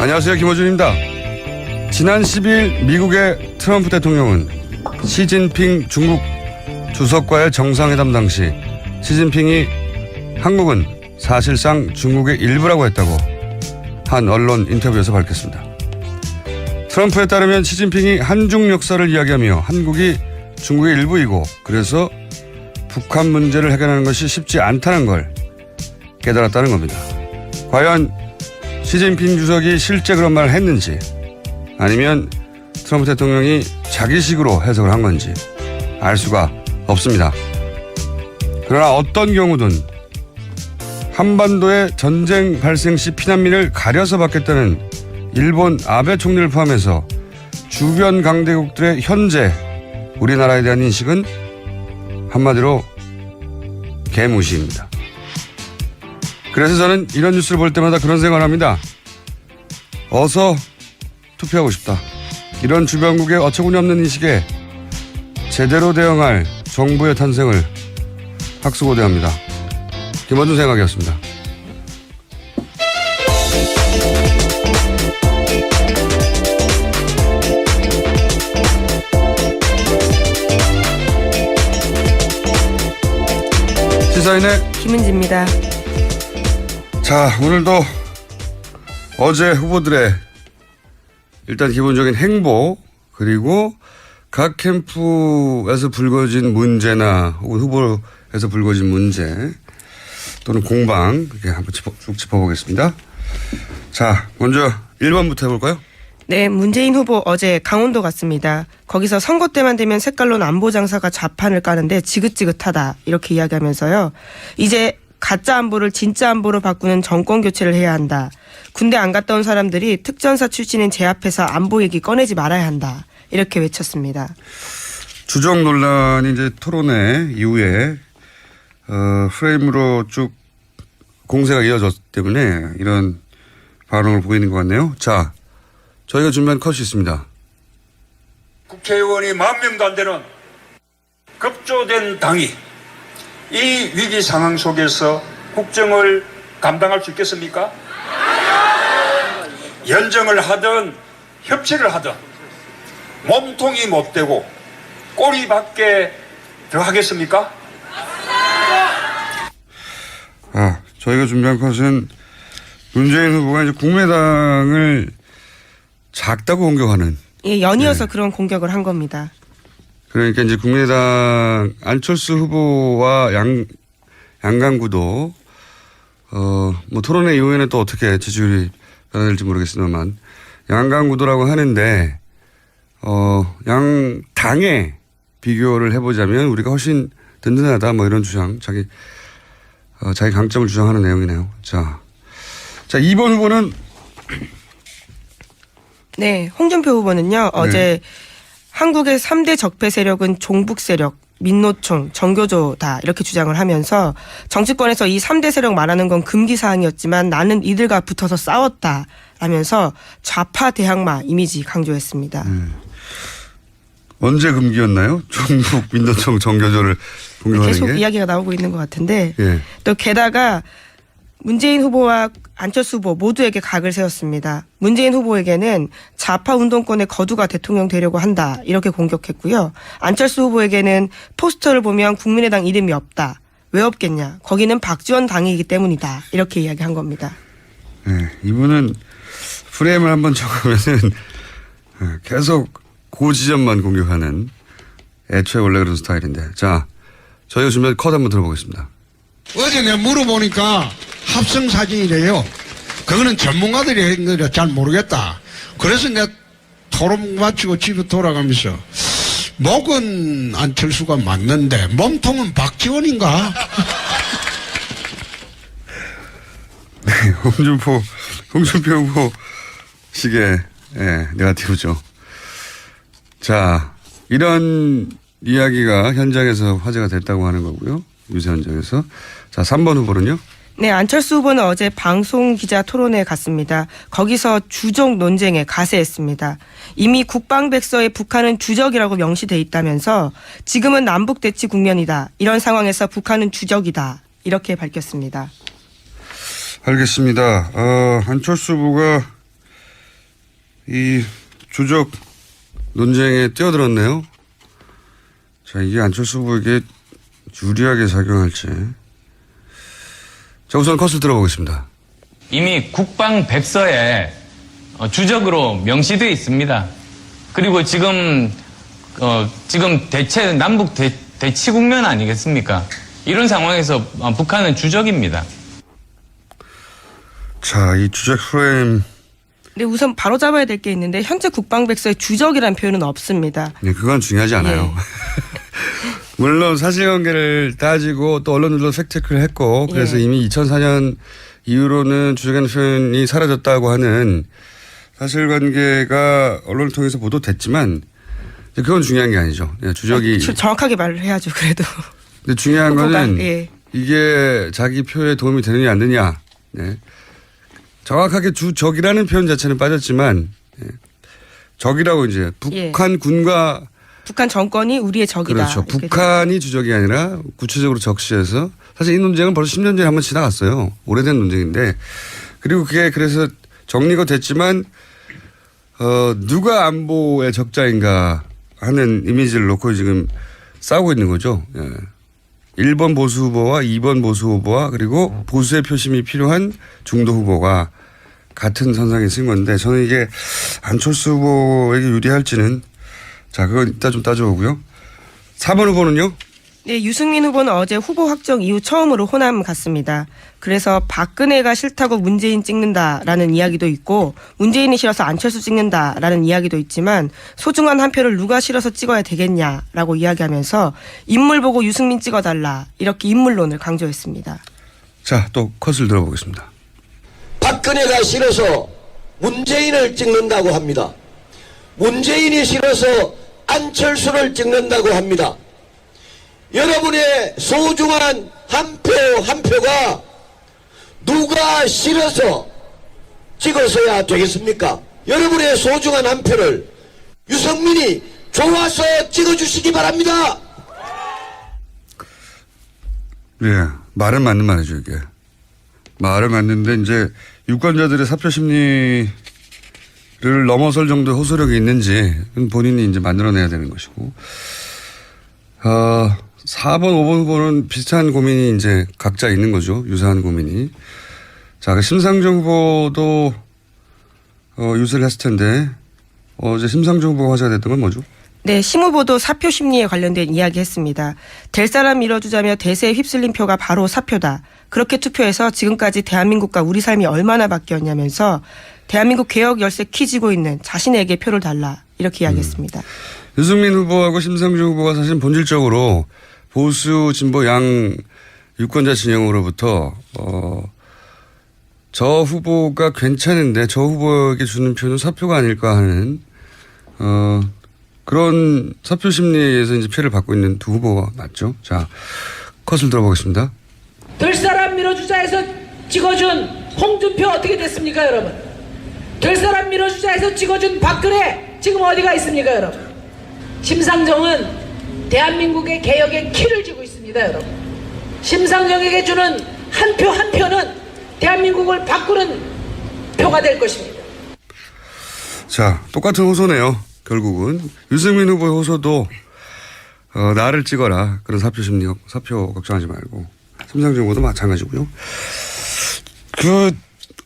안녕하세요. 김호준입니다. 지난 10일 미국의 트럼프 대통령은 시진핑 중국 주석과의 정상회담 당시 시진핑이 한국은 사실상 중국의 일부라고 했다고 한 언론 인터뷰에서 밝혔습니다. 트럼프에 따르면 시진핑이 한중 역사를 이야기하며 한국이 중국의 일부이고 그래서 북한 문제를 해결하는 것이 쉽지 않다는 걸 깨달았다는 겁니다. 과연 시진핑 주석이 실제 그런 말을 했는지 아니면 트럼프 대통령이 자기식으로 해석을 한 건지 알 수가 없습니다. 그러나 어떤 경우든 한반도의 전쟁 발생 시 피난민을 가려서 받겠다는 일본 아베 총리를 포함해서 주변 강대국들의 현재 우리나라에 대한 인식은 한마디로 개무시입니다. 그래서 저는 이런 뉴스를 볼 때마다 그런 생각을 합니다. 어서 투표하고 싶다. 이런 주변국의 어처구니 없는 인식에 제대로 대응할 정부의 탄생을 학수고대합니다. 김원준 생각이었습니다. 시사인의 김은지입니다. 자, 오늘도 어제 후보들의 일단 기본적인 행보 그리고 각 캠프에서 불거진 문제나 혹은 후보에서 불거진 문제 또는 공방 이렇게 한번 쭉 짚어보겠습니다. 자, 먼저 1번부터 해볼까요? 네, 문재인 후보 어제 강원도 갔습니다. 거기서 선거 때만 되면 색깔론 안보 장사가 좌판을 까는데 지긋지긋하다 이렇게 이야기하면서요. 이제 가짜 안보를 진짜 안보로 바꾸는 정권 교체를 해야 한다. 군대 안 갔다 온 사람들이 특전사 출신인 제 앞에서 안보 얘기 꺼내지 말아야 한다. 이렇게 외쳤습니다. 주적 논란이 이제 토론회 이후에 프레임으로 쭉 공세가 이어졌기 때문에 이런 발언을 보고 있는 것 같네요. 자, 저희가 준비한 컷이 있습니다. 국회의원이 10,000명도 안 되는 급조된 당이 이 위기 상황 속에서 국정을 감당할 수 있겠습니까? 연정을 하든 협치를 하든 몸통이 못 되고 꼬리밖에 더 하겠습니까? 저희가 준비한 컷은 문재인 후보가 이제 국민의당을 작다고 공격하는. 예, 연이어서 그런 공격을 한 겁니다. 그러니까 이제 국민의당 안철수 후보와 양강구도 뭐 토론회 이후에는 또 어떻게 지지율이 변화될지 모르겠습니다만 양강구도라고 하는데 양 당에 비교를 해보자면 우리가 훨씬 든든하다 뭐 이런 주장 자기 강점을 주장하는 내용이네요. 자 2번 후보는 네, 홍준표 후보는요. 어제 한국의 3대 적폐 세력은 종북 세력, 민노총, 정교조다 이렇게 주장을 하면서 정치권에서 이 3대 세력 말하는 건 금기 사항이었지만 나는 이들과 붙어서 싸웠다 라면서 좌파 대항마 이미지 강조했습니다. 언제 금기였나요? 종북, 민노총, 정교조를 공격하는 계속 게? 이야기가 나오고 있는 것 같은데 예. 또 게다가 문재인 후보와 안철수 후보 모두에게 각을 세웠습니다. 문재인 후보에게는 좌파 운동권의 거두가 대통령 되려고 한다 이렇게 공격했고요. 안철수 후보에게는 포스터를 보면 국민의당 이름이 없다. 왜 없겠냐. 거기는 박지원 당이기 때문이다. 이렇게 이야기한 겁니다. 네, 이분은 프레임을 한번 정하면은 계속 그 지점만 공격하는 애초에 원래 그런 스타일인데. 자, 저희가 준비한 컷 한번 들어보겠습니다. 어제 내가 물어보니까 합성사진이래요. 그거는 전문가들이 한 거라 잘 모르겠다. 그래서 내가 토론 마치고 집에 돌아가면서 목은 안철수가 맞는데 몸통은 박지원인가? 네, 홍준표 후보 식의 네거티브죠. 자, 이런 이야기가 현장에서 화제가 됐다고 하는 거고요. 유세 현장에서. 자, 3번 후보는요? 네, 안철수 후보는 어제 방송 기자 토론회에 갔습니다. 거기서 주적 논쟁에 가세했습니다. 이미 국방백서에 북한은 주적이라고 명시돼 있다면서 지금은 남북 대치 국면이다. 이런 상황에서 북한은 주적이다. 이렇게 밝혔습니다. 알겠습니다. 안철수 후보가 이 주적 논쟁에 뛰어들었네요. 자, 이게 안철수 후보에게 유리하게 작용할지. 자, 우선 컷을 들어보겠습니다. 이미 국방백서에 주적으로 명시되어 있습니다. 그리고 지금 남북 대치 국면 아니겠습니까? 이런 상황에서 북한은 주적입니다. 자, 이 주적 프레임. 근데 우선 바로 잡아야 될 게 있는데 현재 국방백서에 주적이라는 표현은 없습니다. 네, 그건 중요하지 않아요. 예. 물론 사실관계를 따지고 또 언론들도 팩트체크를 했고 그래서 예. 이미 2004년 이후로는 주적이라는 표현이 사라졌다고 하는 사실관계가 언론을 통해서 보도됐지만 그건 중요한 게 아니죠. 주적이. 정확하게 말을 해야죠. 그래도. 근데 중요한 거는 예. 이게 자기 표에 도움이 되느냐 안 되느냐. 네. 정확하게 주적이라는 표현 자체는 빠졌지만 적이라고 이제 북한 군과 북한 정권이 우리의 적이다. 그렇죠. 북한이 주적이 아니라 구체적으로 적시해서 사실 이 논쟁은 벌써 10년 전에 한번 지나갔어요. 오래된 논쟁인데 그리고 그게 그래서 정리가 됐지만 누가 안보의 적자인가 하는 이미지를 놓고 지금 싸우고 있는 거죠. 예. 1번 보수 후보와 2번 보수 후보와 그리고 보수의 표심이 필요한 중도 후보가 같은 선상에 쓴 건데 저는 이게 안철수 후보에게 유리할지는 자, 그건 이따 좀 따져보고요. 4번 후보는요? 네, 유승민 후보는 어제 후보 확정 이후 처음으로 호남 갔습니다. 그래서 박근혜가 싫다고 문재인 찍는다라는 이야기도 있고 문재인이 싫어서 안철수 찍는다라는 이야기도 있지만 소중한 한 표를 누가 싫어서 찍어야 되겠냐라고 이야기하면서 인물 보고 유승민 찍어달라 이렇게 인물론을 강조했습니다. 자, 또 컷을 들어보겠습니다. 박근혜가 싫어서 문재인을 찍는다고 합니다. 문재인이 싫어서 안철수를 찍는다고 합니다. 여러분의 소중한 한 표 한 표가 누가 싫어서 찍어서야 되겠습니까? 여러분의 소중한 한 표를 유승민이 좋아서 찍어주시기 바랍니다. 예, 말은 맞는 말이죠, 이게. 말은 맞는데 이제 유권자들의 사표 심리를 넘어설 정도의 호소력이 있는지 본인이 이제 만들어내야 되는 것이고. 4번, 5번 후보는 비슷한 고민이 이제 각자 있는 거죠. 유사한 고민이. 자, 그 심상정 후보도 유세를 했을 텐데 어제 심상정 후보가 화제가 됐던 건 뭐죠? 네, 심 후보도 사표 심리에 관련된 이야기 했습니다. 될 사람 밀어주자며 대세에 휩쓸린 표가 바로 사표다. 그렇게 투표해서 지금까지 대한민국과 우리 삶이 얼마나 바뀌었냐면서 대한민국 개혁 열쇠 퀴지고 있는 자신에게 표를 달라 이렇게 이야기했습니다. 유승민 후보하고 심상정 후보가 사실 본질적으로 보수 진보 양 유권자 진영으로부터 저 후보가 괜찮은데 저 후보에게 주는 표는 사표가 아닐까 하는 그런 사표 심리에 의해서 이제 피해를 받고 있는 두 후보가 맞죠. 자, 컷을 들어보겠습니다. 될 사람 밀어주자 해서 찍어준 홍준표 어떻게 됐습니까, 여러분? 될 사람 밀어주자 해서 찍어준 박근혜 지금 어디가 있습니까, 여러분? 심상정은 대한민국의 개혁의 키를 쥐고 있습니다, 여러분. 심상정에게 주는 한 표 한 표는 대한민국을 바꾸는 표가 될 것입니다. 자, 똑같은 호소네요. 결국은 유승민 후보의 호소도 나를 찍어라. 그런 사표 심리, 사표 걱정하지 말고. 심상정 후보도 마찬가지고요.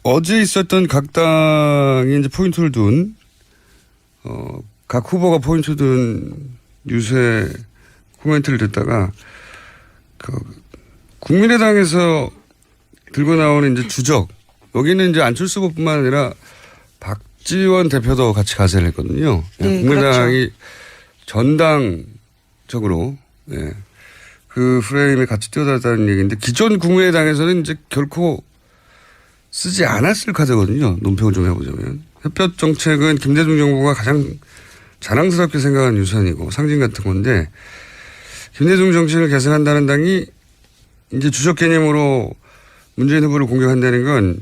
어제 있었던 각 당이 이제 포인트를 둔 각 후보가 포인트 둔 유세 코멘트를 듣다가 국민의당에서 들고 나오는 이제 주적, 여기는 이제 안철수 후보뿐만 아니라 박지원 대표도 같이 가세를 했거든요. 네, 국민의당이 그렇죠. 전당적으로 그 프레임에 같이 뛰어들었다는 얘기인데 기존 국민의당에서는 이제 결코 쓰지 않았을 카드거든요. 논평을 좀 해보자면. 햇볕 정책은 김대중 정부가 가장 자랑스럽게 생각하는 유산이고 상징 같은 건데 김대중 정책을 개선한다는 당이 이제 주적 개념으로 문재인 후보를 공격한다는 건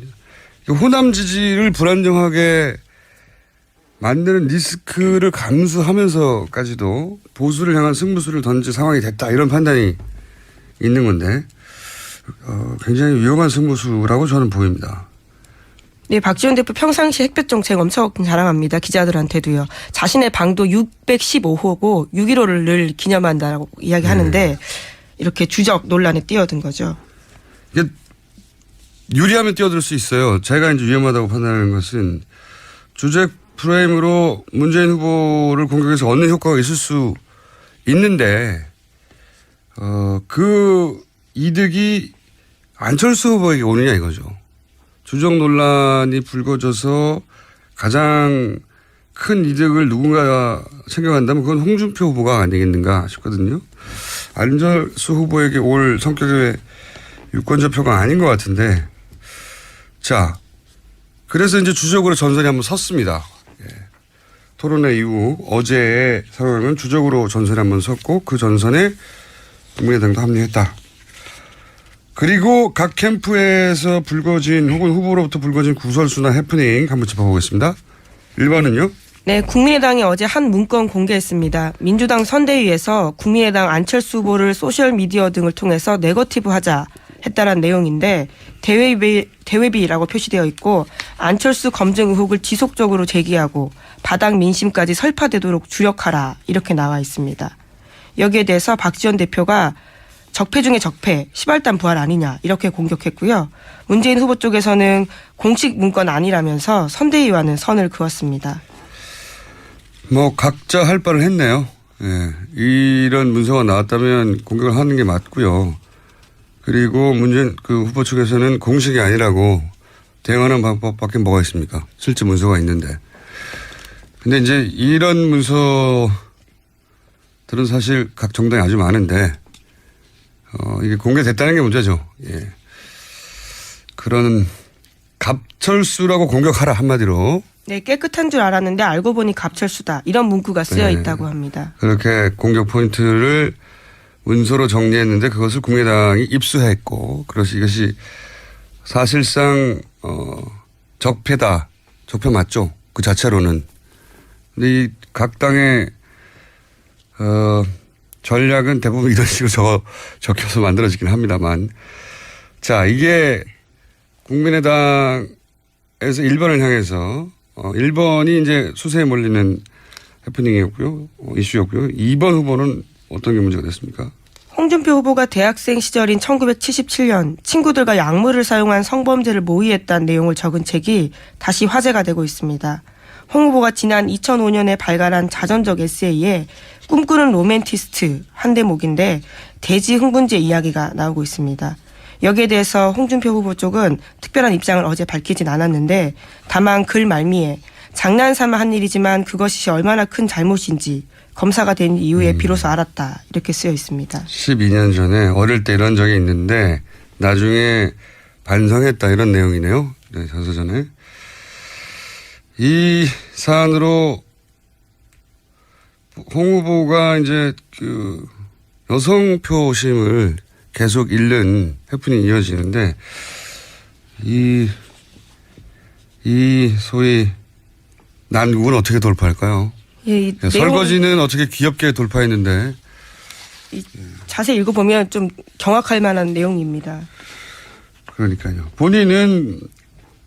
호남 지지를 불안정하게 만드는 리스크를 감수하면서까지도 보수를 향한 승부수를 던질 상황이 됐다 이런 판단이 있는 건데 굉장히 위험한 승부수라고 저는 보입니다. 네, 박지원 대표 평상시 햇볕 정책 엄청 자랑합니다. 기자들한테도요. 자신의 방도 615호고 6.15를 늘 기념한다라고 이야기하는데 이렇게 주적 논란에 뛰어든 거죠. 이게 유리하면 뛰어들 수 있어요. 제가 이제 위험하다고 판단하는 것은 주적 프레임으로 문재인 후보를 공격해서 얻는 효과가 있을 수 있는데 그 이득이 안철수 후보에게 오느냐 이거죠. 주적 논란이 불거져서 가장 큰 이득을 누군가가 챙겨간다면 그건 홍준표 후보가 아니겠는가 싶거든요. 안철수 후보에게 올 성격의 유권자표가 아닌 것 같은데 자 그래서 이제 주적으로 전선이 한번 섰습니다. 예. 토론회 이후 어제의 상황은 주적으로 전선이 한번 섰고 그 전선에 국민의당도 합류했다. 그리고 각 캠프에서 불거진 혹은 후보로부터 불거진 구설수나 해프닝 한번 짚어보겠습니다. 1번은요? 네, 국민의당이 어제 한 문건 공개했습니다. 민주당 선대위에서 국민의당 안철수 후보를 소셜미디어 등을 통해서 네거티브하자 했다라는 내용인데 대외비라고 표시되어 있고 안철수 검증 의혹을 지속적으로 제기하고 바닥 민심까지 설파되도록 주력하라 이렇게 나와 있습니다. 여기에 대해서 박지원 대표가 적폐 중에 적폐, 시발단 부활 아니냐 이렇게 공격했고요. 문재인 후보 쪽에서는 공식 문건 아니라면서 선대위와는 선을 그었습니다. 뭐 각자 할 바를 했네요. 예. 이런 문서가 나왔다면 공격을 하는 게 맞고요. 그리고 문재인 그 후보 측에서는 공식이 아니라고 대응하는 방법밖에 뭐가 있습니까? 실제 문서가 있는데. 근데 이제 이런 문서들은 사실 각 정당이 아주 많은데 이게 공개됐다는 게 문제죠. 예. 그런 갑철수라고 공격하라 한마디로. 네, 깨끗한 줄 알았는데 알고 보니 갑철수다. 이런 문구가 쓰여 있다고 합니다. 그렇게 공격 포인트를 문서로 정리했는데 그것을 국민의당이 입수했고 그래서 이것이 사실상 적폐다. 적폐 맞죠. 그 자체로는. 근데 이 각 당의 전략은 대부분 이런 식으로 적혀서 만들어지긴 합니다만. 자, 이게 국민의당에서 1번을 향해서 1번이 이제 수세에 몰리는 해프닝이었고요. 이슈였고요. 2번 후보는 어떤 게 문제가 됐습니까? 홍준표 후보가 대학생 시절인 1977년 친구들과 약물을 사용한 성범죄를 모의했다는 내용을 적은 책이 다시 화제가 되고 있습니다. 홍 후보가 지난 2005년에 발간한 자전적 에세이에 꿈꾸는 로맨티스트 한 대목인데 대지 흥분제 이야기가 나오고 있습니다. 여기에 대해서 홍준표 후보 쪽은 특별한 입장을 어제 밝히진 않았는데 다만 글 말미에 장난삼아 한 일이지만 그것이 얼마나 큰 잘못인지 검사가 된 이후에 비로소 알았다 이렇게 쓰여 있습니다. 12년 전에 어릴 때 이런 적이 있는데 나중에 반성했다 이런 내용이네요. 네, 전서전에. 이 사안으로 홍 후보가 이제 그 여성 표심을 계속 잃는 해프닝이 이어지는데 이 소위 난국은 어떻게 돌파할까요? 예, 설거지는 어떻게 귀엽게 돌파했는데 자세히 읽어보면 좀 경악할 만한 내용입니다. 그러니까요. 본인은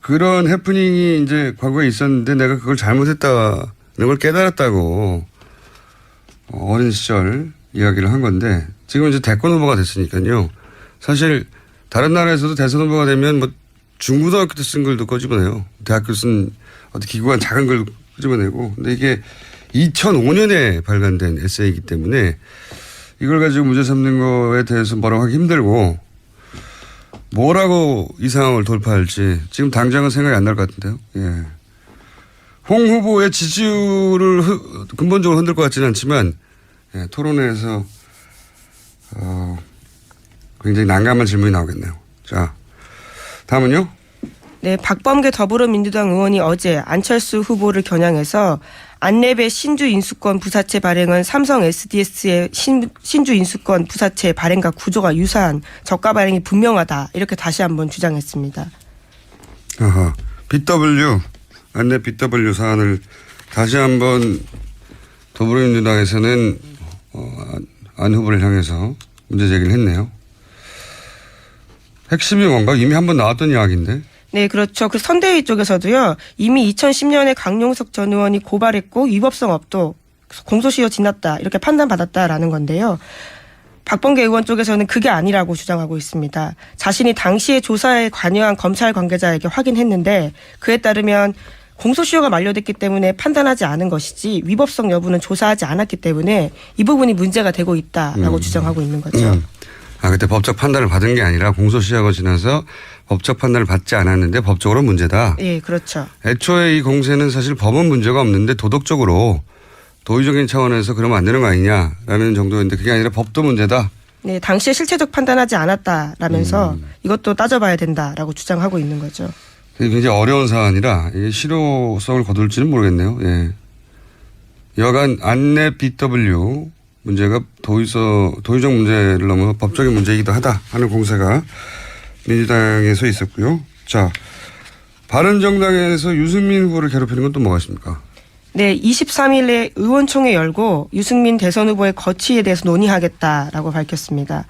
그런 해프닝이 이제 과거에 있었는데 내가 그걸 잘못했다는 걸 깨달았다고 어린 시절 이야기를 한 건데 지금 이제 대권 후보가 됐으니까요. 사실 다른 나라에서도 대선 후보가 되면 뭐 중고등학교 때 쓴 글도 꺼집어내요. 대학교 쓴 어떤 기구한 작은 글 끄집어내고. 근데 이게 2005년에 발간된 에세이이기 때문에 이걸 가지고 문제 삼는 거에 대해서 뭐라고 하기 힘들고 뭐라고 이 상황을 돌파할지 지금 당장은 생각이 안 날 것 같은데요. 예. 홍 후보의 지지율을 근본적으로 흔들 것 같지는 않지만 예, 토론회에서 굉장히 난감한 질문이 나오겠네요. 자, 다음은요. 네, 박범계 더불어민주당 의원이 어제 안철수 후보를 겨냥해서 안랩의 신주 인수권 부사채 발행은 삼성 SDS의 신주 인수권 부사채 발행과 구조가 유사한 저가 발행이 분명하다 이렇게 다시 한번 주장했습니다. 아하, 안랩 BW 사안을 다시 한번 더불어민주당에서는 안 후보를 향해서 문제 제기를 했네요. 핵심이 뭔가 이미 한번 나왔던 이야기인데. 네, 그렇죠. 그 선대위 쪽에서도요. 이미 2010년에 강용석 전 의원이 고발했고 위법성 없도 공소시효 지났다 이렇게 판단받았다라는 건데요. 박범계 의원 쪽에서는 그게 아니라고 주장하고 있습니다. 자신이 당시에 조사에 관여한 검찰 관계자에게 확인했는데 그에 따르면 공소시효가 만료됐기 때문에 판단하지 않은 것이지 위법성 여부는 조사하지 않았기 때문에 이 부분이 문제가 되고 있다라고 주장하고 있는 거죠. 그때 법적 판단을 받은 게 아니라 공소시효가 지나서 법적 판단을 받지 않았는데 법적으로 문제다. 예, 그렇죠. 애초에 이 공세는 사실 법은 문제가 없는데 도덕적으로 도의적인 차원에서 그러면 안 되는 거 아니냐라는 정도인데 그게 아니라 법도 문제다. 네, 당시에 실체적 판단하지 않았다라면서 이것도 따져봐야 된다라고 주장하고 있는 거죠. 굉장히 어려운 사안이라 이게 실효성을 거둘지는 모르겠네요. 예. 여간 안내 BW 문제가 도의적 문제를 넘어 법적인 문제이기도 하다 하는 공세가 민주당에서 있었고요. 자, 바른정당에서 유승민 후보를 괴롭히는 건 또 뭐가 있습니까? 네, 23일에 의원총회 열고 유승민 대선 후보의 거취에 대해서 논의하겠다라고 밝혔습니다.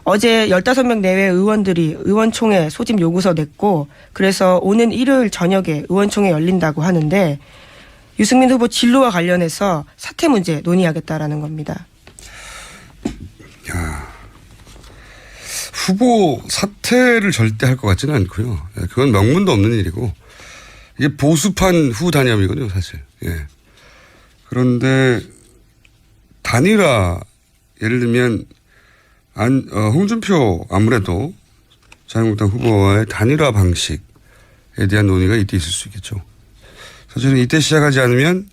어제 15명 내외 의원들이 의원총회 소집 요구서 냈고 그래서 오는 일요일 저녁에 의원총회 열린다고 하는데 유승민 후보 진로와 관련해서 사퇴 문제 논의하겠다라는 겁니다. 후보 사퇴를 절대 할 것 같지는 않고요. 그건 명분도 없는 일이고 이게 보수판 후 단협이거든요, 사실. 예. 그런데 단일화 예를 들면 홍준표 아무래도 자유한국당 후보와의 단일화 방식에 대한 논의가 이때 있을 수 있겠죠. 사실은 이때 시작하지 않으면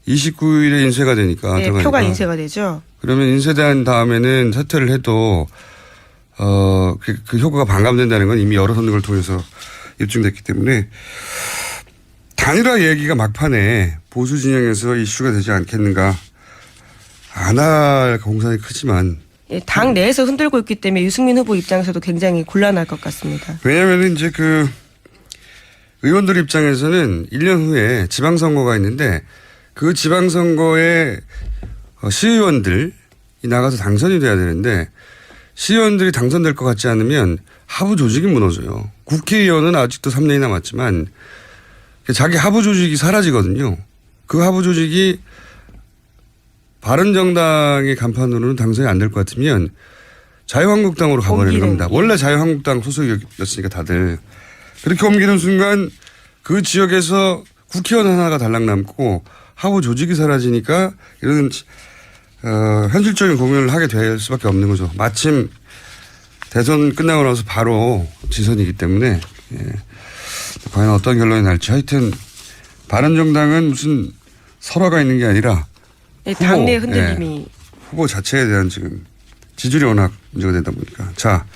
29일에 인쇄가 되니까. 네, 들어가니까. 표가 인쇄가 되죠. 그러면 인쇄된 다음에는 사퇴를 해도 그 효과가 반감된다는 건 이미 여러 선거를 통해서 입증됐기 때문에 단일화 얘기가 막판에 보수 진영에서 이슈가 되지 않겠는가. 안 할 공산이 크지만. 예, 당 내에서 흔들고 있기 때문에 유승민 후보 입장에서도 굉장히 곤란할 것 같습니다. 왜냐하면 이제 그 의원들 입장에서는 1년 후에 지방선거가 있는데 그 지방선거에 시의원들이 나가서 당선이 돼야 되는데 시의원들이 당선될 것 같지 않으면 하부 조직이 무너져요. 국회의원은 아직도 3년이 남았지만 자기 하부 조직이 사라지거든요. 그 하부 조직이 바른정당의 간판으로는 당선이 안 될 것 같으면 자유한국당으로 가버리는 겁니다. 원래 자유한국당 소속이었으니까 다들. 그렇게 옮기는 순간 그 지역에서 국회의원 하나가 달랑 남고 하부 조직이 사라지니까 이런 현실적인 고민을 하게 될 수밖에 없는 거죠. 마침 대선 끝나고 나서 바로 지선이기 때문에 과연 어떤 결론이 날지. 하여튼 바른정당은 무슨 설화가 있는 게 아니라 네, 당내 흔들림이. 후보 자체에 대한 지금 지지율이 워낙 문제가 되다 보니까. 자,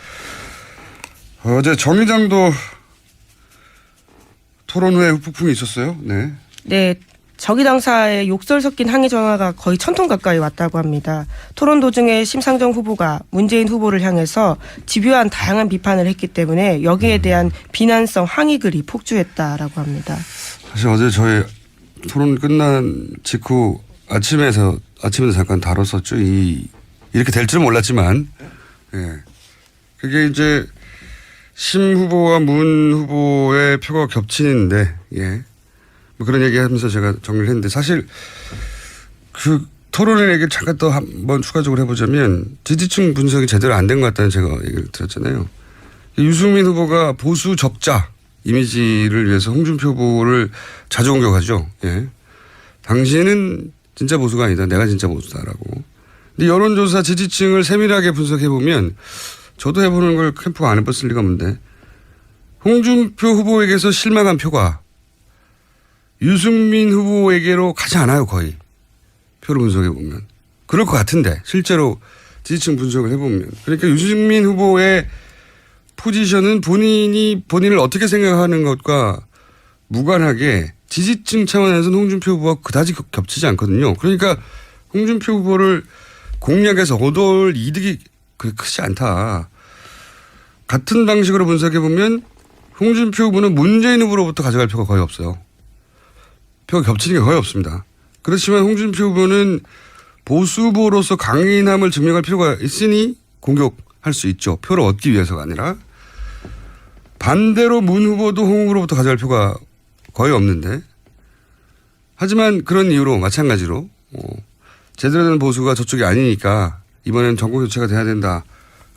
어제 정의당도 토론 후에 후폭풍이 있었어요. 네. 네. 저기당사의 욕설 섞인 항의 전화가 거의 1000통 가까이 왔다고 합니다. 토론 도중에 심상정 후보가 문재인 후보를 향해서 집요한 다양한 비판을 했기 때문에 여기에 대한 비난성 항의글이 폭주했다라고 합니다. 사실 어제 저희 토론 끝난 직후 아침에도 잠깐 다뤘었죠. 이렇게 될 줄은 몰랐지만, 예. 그게 이제 심 후보와 문 후보의 표가 겹치는데, 예. 뭐 그런 얘기 하면서 제가 정리를 했는데 사실 그 토론의 얘기를 잠깐 또 한번 추가적으로 해보자면 지지층 분석이 제대로 안 된 것 같다는 제가 얘기를 드렸잖아요. 유승민 후보가 보수 적자 이미지를 위해서 홍준표 후보를 자주 공격하죠. 예. 당신은 진짜 보수가 아니다. 내가 진짜 보수다라고. 근데 여론조사 지지층을 세밀하게 분석해보면 저도 해보는 걸 캠프가 안 해봤을 리가 없는데 홍준표 후보에게서 실망한 표가 유승민 후보에게로 가지 않아요. 거의. 표를 분석해보면. 그럴 것 같은데 실제로 지지층 분석을 해보면. 그러니까 유승민 후보의 포지션은 본인을 어떻게 생각하는 것과 무관하게 지지층 차원에서는 홍준표 후보와 그다지 겹치지 않거든요. 그러니까 홍준표 후보를 공략해서 얻을 이득이 그렇게 크지 않다. 같은 방식으로 분석해보면 홍준표 후보는 문재인 후보로부터 가져갈 표가 거의 없어요. 표가 겹치는 게 거의 없습니다. 그렇지만 홍준표 후보는 보수 후보로서 강인함을 증명할 필요가 있으니 공격할 수 있죠. 표를 얻기 위해서가 아니라. 반대로 문 후보도 홍 후보로부터 가져갈 표가 거의 없는데 하지만 그런 이유로 마찬가지로 제대로 된 보수가 저쪽이 아니니까 이번엔 정권 교체가 돼야 된다를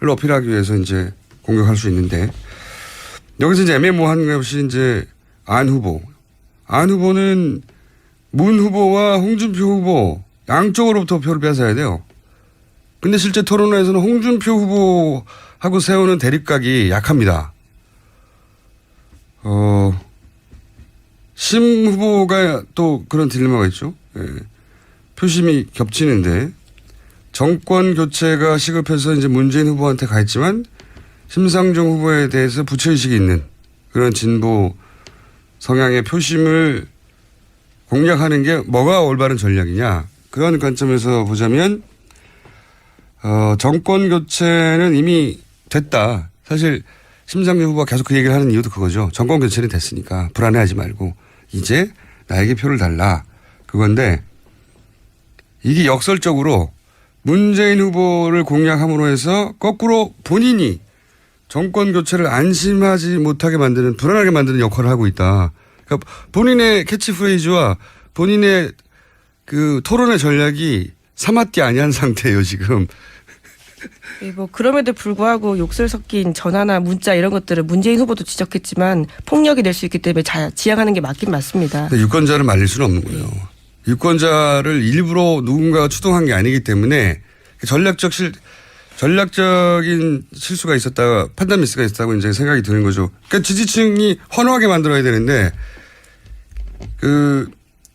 어필하기 위해서 이제 공격할 수 있는데 여기서 이제 애매모호한 것이 이제 안 후보. 안 후보는 문 후보와 홍준표 후보 양쪽으로부터 표를 뺏어야 돼요. 근데 실제 토론회에서는 홍준표 후보하고 세우는 대립각이 약합니다. 심 후보가 또 그런 딜레마가 있죠. 예. 표심이 겹치는데 정권 교체가 시급해서 이제 문재인 후보한테 가 있지만 심상정 후보에 대해서 부채의식이 있는 그런 진보 성향의 표심을 공략하는 게 뭐가 올바른 전략이냐. 그런 관점에서 보자면 정권 교체는 이미 됐다. 사실 심상정 후보가 계속 그 얘기를 하는 이유도 그거죠. 정권 교체는 됐으니까 불안해하지 말고 이제 나에게 표를 달라. 그건데 이게 역설적으로 문재인 후보를 공략함으로 해서 거꾸로 본인이 정권 교체를 안심하지 못하게 만드는 불안하게 만드는 역할을 하고 있다. 그러니까 본인의 캐치프레이즈와 본인의 그 토론의 전략이 사맞지 아니한 상태예요 지금. 뭐 그럼에도 불구하고 욕설 섞인 전화나 문자 이런 것들을 문재인 후보도 지적했지만 폭력이 될 수 있기 때문에 지양하는 게 맞긴 맞습니다. 근데 유권자를 말릴 수는 없는 거예요. 유권자를 일부러 누군가가 추동한 게 아니기 때문에 전략적인 실수가 있었다가 판단 미스가 있었다고 이제 생각이 드는 거죠. 그러니까 지지층이 환호하게 만들어야 되는데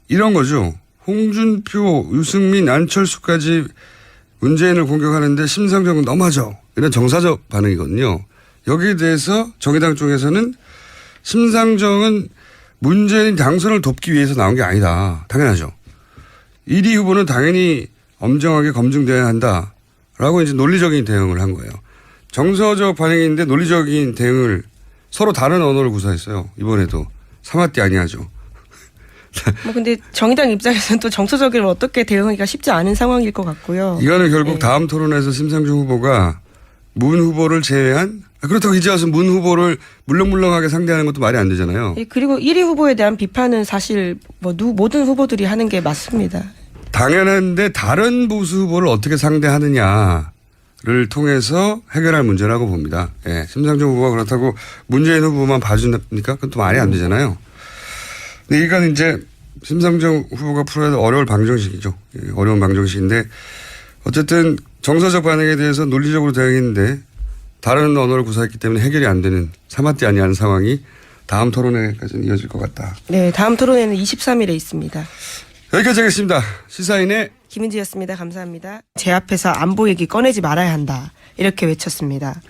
이런 거죠. 홍준표, 유승민, 안철수까지 문재인을 공격하는데 심상정은 너무하죠. 이런 정사적 반응이거든요. 여기에 대해서 정의당 쪽에서는 심상정은 문재인 당선을 돕기 위해서 나온 게 아니다. 당연하죠. 1위 후보는 당연히 엄정하게 검증돼야 한다라고 이제 논리적인 대응을 한 거예요. 정서적 반응인데 논리적인 대응을 서로 다른 언어를 구사했어요. 이번에도 사맞디 아니하죠. 뭐 근데 정의당 입장에서는 또 정서적으로 어떻게 대응하기가 쉽지 않은 상황일 것 같고요. 이거는 결국 네. 다음 토론에서 심상정 후보가 문 후보를 제외한 그렇다고 이제 와서 문 후보를 물렁물렁하게 상대하는 것도 말이 안 되잖아요. 그리고 1위 후보에 대한 비판은 사실 뭐 모든 후보들이 하는 게 맞습니다. 당연한데 다른 보수 후보를 어떻게 상대하느냐를 통해서 해결할 문제라고 봅니다. 예, 심상정 후보가 그렇다고 문재인 후보만 봐준답니까? 그건 또 말이 안 되잖아요. 근데 이건 이제 심상정 후보가 풀어야 될 어려울 방정식이죠. 예, 어려운 방정식인데 어쨌든 정서적 반응에 대해서 논리적으로 대응했는데 다른 언어를 구사했기 때문에 해결이 안 되는 사맞지 아니하는 상황이 다음 토론회까지는 이어질 것 같다. 네, 다음 토론회는 23일에 있습니다. 여기까지 하겠습니다. 시사인의 김은지였습니다. 감사합니다. 제 앞에서 안보 얘기 꺼내지 말아야 한다. 이렇게 외쳤습니다.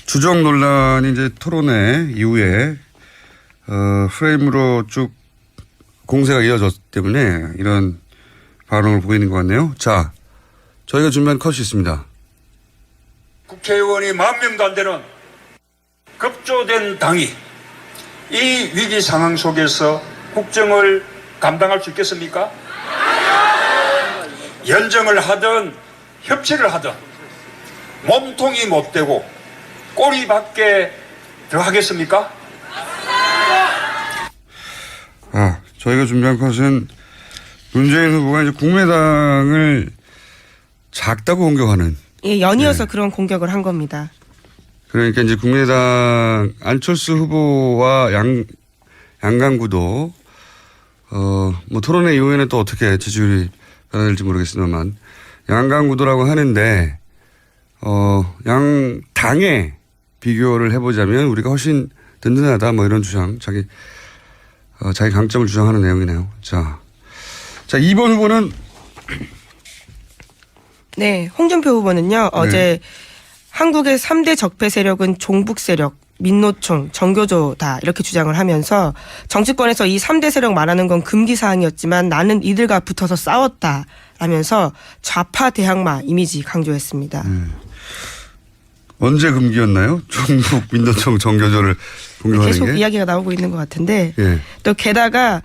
주적 논란이 이제 토론회 이후에 프레임으로 쭉 공세가 이어졌기 때문에 이런 발언을 보이는 것 같네요. 자, 저희가 준비한 컷이 있습니다. 국회의원이 10,000명도 안 되는 급조된 당이 이 위기 상황 속에서 국정을 감당할 수 있겠습니까? 연정을 하든 협치를 하든 몸통이 못 되고 꼬리밖에 더 하겠습니까? 저희가 준비한 컷은 문재인 후보가 이제 국민의당을 작다고 공격하는. 예, 연이어서 그런 공격을 한 겁니다. 그러니까 이제 국민의당 안철수 후보와 양강구도 뭐 토론회 이후에는 또 어떻게 지지율이 변화될지 모르겠습니다만 양강구도라고 하는데 양 당에 비교를 해보자면 우리가 훨씬 든든하다 뭐 이런 주장 자기 강점을 주장하는 내용이네요. 자 2번 후보는 네, 홍준표 후보는요. 어제 한국의 3대 적폐 세력은 종북 세력, 민노총, 정교조다 이렇게 주장을 하면서 정치권에서 이 3대 세력 말하는 건 금기 사항이었지만 나는 이들과 붙어서 싸웠다 라면서 좌파 대항마 이미지 강조했습니다. 언제 금기였나요? 종북, 민노총, 정교조를 공격하는 계속 게? 이야기가 나오고 있는 것 같은데 예. 또 게다가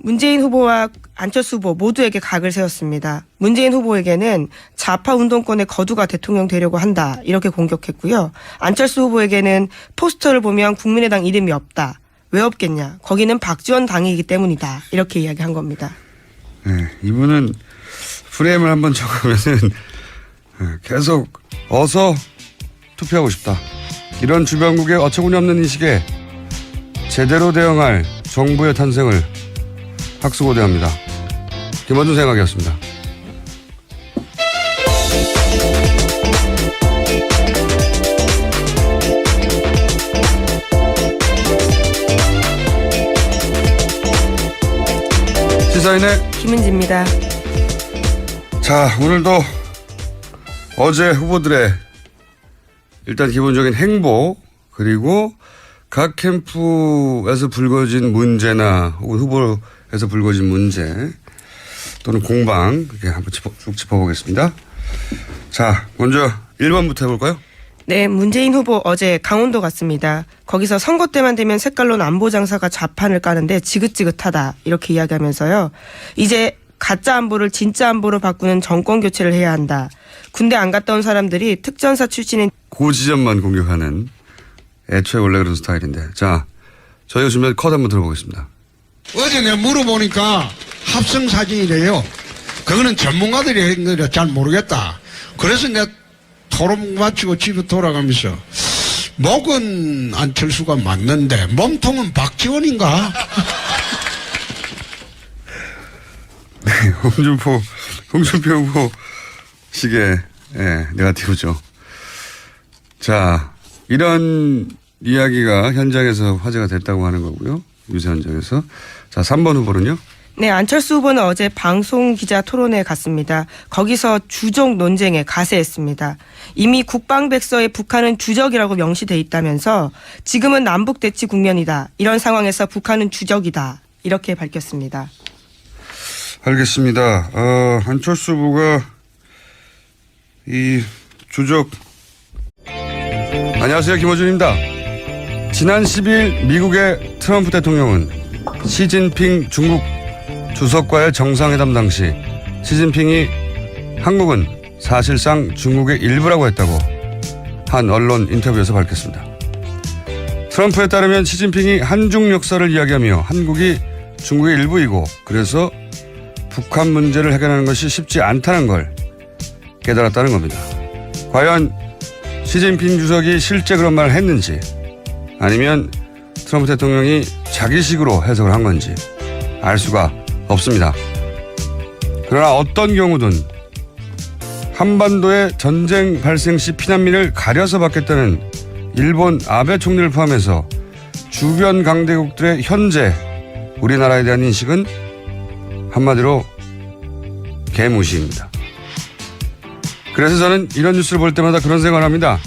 문재인 후보와 안철수 후보 모두에게 각을 세웠습니다. 문재인 후보에게는 좌파 운동권의 거두가 대통령 되려고 한다 이렇게 공격했고요. 안철수 후보에게는 포스터를 보면 국민의당 이름이 없다. 왜 없겠냐? 거기는 박지원 당이기 때문이다. 이렇게 이야기한 겁니다. 네, 이분은 프레임을 한번 적으면은 계속 어서 투표하고 싶다. 이런 주변국의 어처구니 없는 인식에 제대로 대응할 정부의 탄생을 학수고대합니다. 김원준 생각이었습니다. 시사인의 김은지입니다. 자, 오늘도 어제 후보들의 일단 기본적인 행보 그리고 각 캠프에서 불거진 문제나 혹은 후보에서 불거진 문제 또는 공방 이렇게 한번 쭉 짚어보겠습니다. 자, 먼저 1번부터 해볼까요? 네, 문재인 후보 어제 강원도 갔습니다. 거기서 선거 때만 되면 색깔론 안보 장사가 좌판을 까는데 지긋지긋하다 이렇게 이야기하면서요. 이제 가짜 안보를 진짜 안보로 바꾸는 정권 교체를 해야 한다. 군대 안 갔다 온 사람들이 특전사 출신인 그 지점만 공격하는 애초에 원래 그런 스타일인데. 자, 저희가 준비한 컷 한번 들어보겠습니다. 어제 내가 물어보니까 합성 사진이래요. 그거는 전문가들이 한 거라 잘 모르겠다. 그래서 내가 토론 마치고 집에 돌아가면서 목은 안철수가 맞는데 몸통은 박지원인가? 네, 홍준표 후보 식의 네거티브죠. 자, 이런 이야기가 현장에서 화제가 됐다고 하는 거고요. 유세 현장에서. 자, 3번 후보는요? 네, 안철수 후보는 어제 방송 기자 토론회에 갔습니다. 거기서 주적 논쟁에 가세했습니다. 이미 국방백서에 북한은 주적이라고 명시돼 있다면서 지금은 남북 대치 국면이다. 이런 상황에서 북한은 주적이다. 이렇게 밝혔습니다. 알겠습니다. 안철수 후보가 이 주적. 안녕하세요. 김어준입니다. 지난 10일 미국의 트럼프 대통령은 시진핑 중국 주석과의 정상회담 당시 시진핑이 한국은 사실상 중국의 일부라고 했다고 한 언론 인터뷰에서 밝혔습니다. 트럼프에 따르면 시진핑이 한중 역사를 이야기하며 한국이 중국의 일부이고 그래서 북한 문제를 해결하는 것이 쉽지 않다는 걸 깨달았다는 겁니다. 과연 시진핑 주석이 실제 그런 말을 했는지 아니면 트럼프 대통령이 자기식으로 해석을 한 건지 알 수가 없습니다. 그러나 어떤 경우든 한반도의 전쟁 발생 시 피난민을 가려서 받겠다는 일본 아베 총리를 포함해서 주변 강대국들의 현재 우리나라에 대한 인식은 한마디로 개무시입니다. 그래서 저는 이런 뉴스를 볼 때마다 그런 생각을 합니다.